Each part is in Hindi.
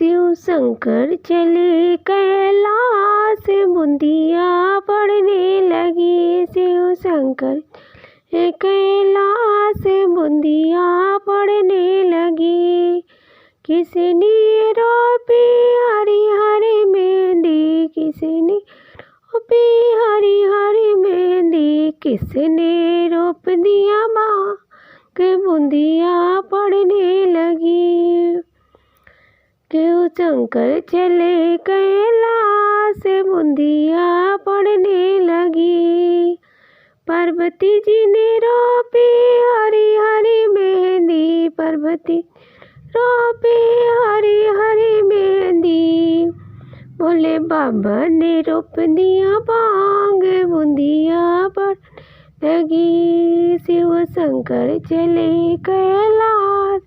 शिव शंकर चले कैलाश, बूंदिया पड़ने लगी। शिव शंकर कैलाश, बूंदिया पड़ने लगी। किसने रोपी हरी हरी मेहंदी, किसने रोपी हरी हरी मेहंदी, किसने रोप दिया बाग, बूंदिया पड़ने लगी। शिव शंकर चले कैलाश, बूंदिया पड़ने लगी। पार्वती जी ने रोपी हरी हरी मेहंदी, पार्वती रोपी हरी हरी मेहंदी। भोले बाबा ने रोप दिया बाग, बूंदिया पड़ने लगी। शिव शंकर चले कैलाश,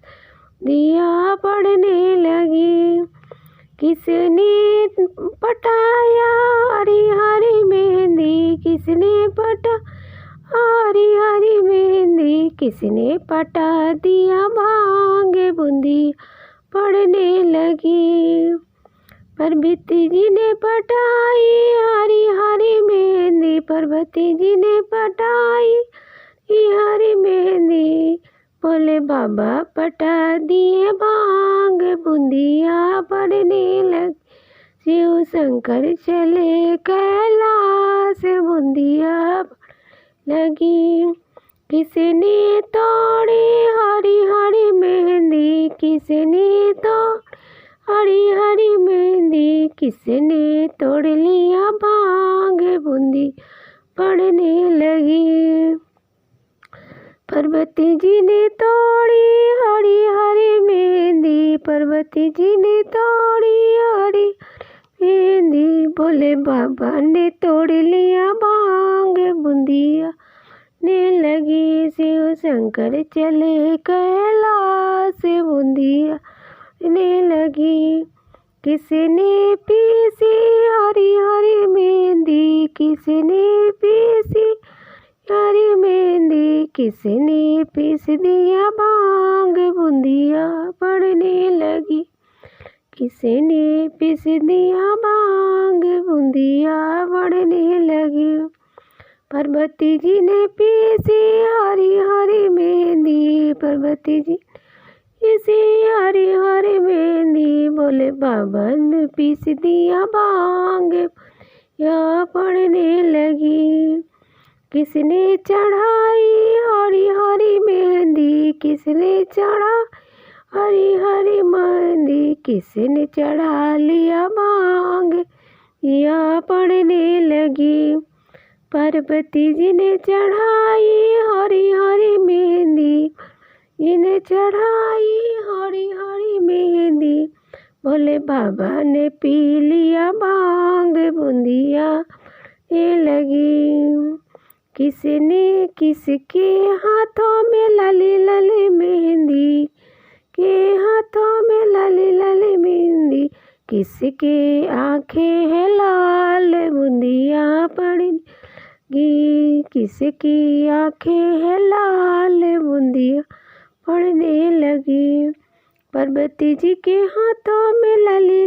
दिया पड़ने लगी। किसने पटाया हरी हरी मेहंदी, किसने पटा हरी हरी मेहंदी, किसने पटा दिया बाग, बूंदी पड़ने लगी। पार्वती जी ने पटाई हरी हरी मेहंदी, पार्वती जी ने पटाई हरी मेहंदी। भोले बाबा पटा दिए बाग, बूंदिया पड़ने लगी। शिव शंकर चले कैलाश, बूंदिया लगी। किसने तोड़ी हरी हरी मेहंदी, किसने तोड़ी हरी हरी मेहंदी, किसने तोड़ लिया बाग, बूंदी पड़ने लगी। पार्वती जी ने तोड़ी हरी हरी मेहंदी, पार्वती जी ने तोड़ी हरी मेहंदी। भोले बाबा ने तोड़ लिया बाग, बूंदिया ने लगी। शिव शंकर चले कैलाश, बूंदिया ने लगी। किसने पीसी हरी हरी मेहंदी, किसने पीसी हरी मेहंदी, किसने पीस दिया बाग, बूंदिया पड़ने लगी। किसने पीस दिया बाग, बूंदिया पड़ने लगी। पार्वती जी ने पीसी हरी हरी मेहंदी, पार्वती जी पीसी हरी हरी मेहंदी। भोले बाबा ने पीस दिया बाग, या पड़ने लगी। किसने चढ़ाई हरी हरी मेहंदी, किसने चढ़ा हरी हरी मेहंदी, किसने चढ़ा लिया बाग, या पड़ने लगी। पार्वती जी ने चढ़ाई हरी हरी मेहंदी, जिन्हें चढ़ाई हरी हरी मेहंदी। भोले बाबा ने पी लिया बाग, बूंदिया लगी। किसने किसके हाथों में लाली लाली मेहंदी, के हाथों में लाली लाली मेहंदी, किसके आंखें है लाल, बूंदिया पड़ेगी। किसकी आंखें है लाल, बूंदिया पड़ने लगी। पार्वती जी के हाथों में लाली